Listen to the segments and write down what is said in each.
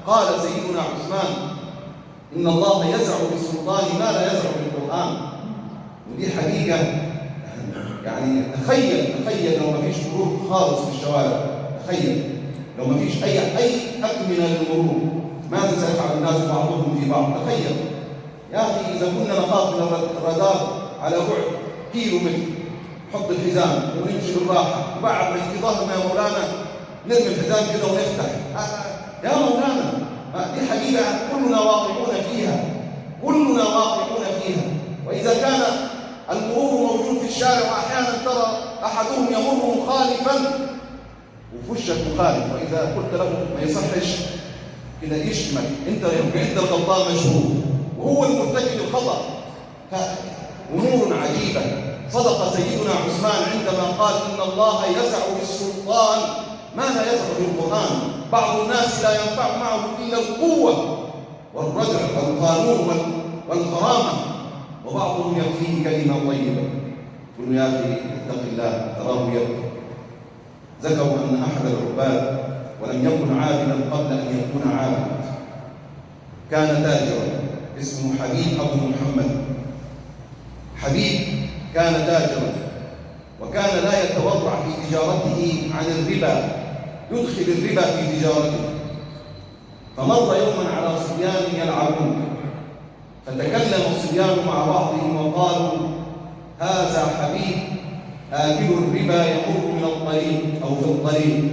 قال سيدنا عثمان: إن الله يزع بالسلطان ما لا يزع بالقرآن. ودي حقيقة. يعني تخيل لو ما فيش مرور خالص في الشوارع، تخيل لو ما فيش أي أكمنة للمرور، ماذا سيفعل الناس بعضهم في بعض؟ تخيل يا أخي، إذا كنا نخاف من الرادار على بعد كيلو متر، نحط الحزام ونمشي بالراحة، وبعد ما يجي ظهرنا يا مولانا نرمي الحزام كده ونفتح. يا مولانا، دي حقيقة كلنا واقعون فيها، كلنا واقعون فيها. وإذا كان المرور موجود في الشارع وأحيانا ترى أحدهم يمر مخالفا وفي وشك مخالف، وإذا قلت له ما يصحش كده يشتمك، أنت الغلطان مشهور وهو المرتكب الخطأ. فأمور عجيبة. صدق سيدنا عثمان عندما قال: إن الله يزع بالسلطان ما لا يزع بالقرآن. بعض الناس لا ينفع معه إلا القوة والردع والقانون والكرامة، وبعضهم يكفيه كلمة طيبة. قل يا أخي اتق الله، تراه يبكي. ذكروا أن أحد العباد، ولم يكن عابدا قبل أن يكون عابد، كان تاجرا اسمه حبيب أبو محمد. حبيب كان تاجرا، وكان لا يتورع في تجارته عن الربا، يدخل الربا في تجارته. فمر يوما على صبيان يلعبون، فتكلم الصبيان مع بعضهم وقالوا: هذا حبيب آكل الربا يمر من الطريق أو في الطريق.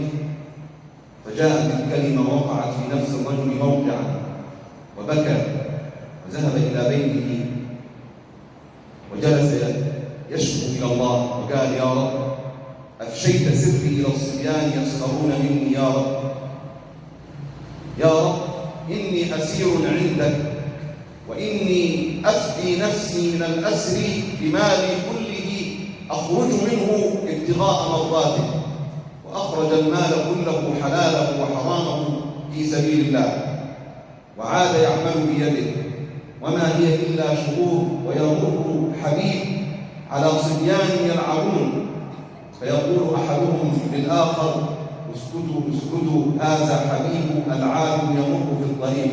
فجاءت الكلمة وقعت في نفس الرجل موقعا، وبكى وذهب إلى بيته وجلس يشكو إلى الله وقال: يا رب، أفشيت سري إلى الصبيان يسخرون مني. يا رب، يا رب، إني أسير عندك، وإني أفدي نفسي من الأسر بمالي كله أخرج منه ابتغاء مرضاتك. وأخرج المال كله حلاله وحرامه في سبيل الله، وعاد يعمل بيده. وما هي إلا شهور، ويمر حبيب على صبيان يلعبون، فيقول أحدهم للآخر: اسكتوا اسكتوا، هذا حبيب العاب يمر في الطريق.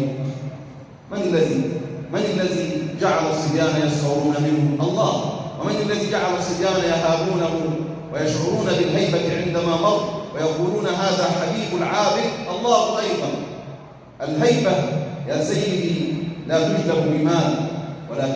من الذي جعل الصبيان يسخرون منه؟ الله. ومن الذي جعل الصبيان يهابونه ويشعرون بالهيبة عندما مر ويقولون هذا حبيب العابد؟ الله أيضا. الهيبة يا سيدي لا تجلب بمال،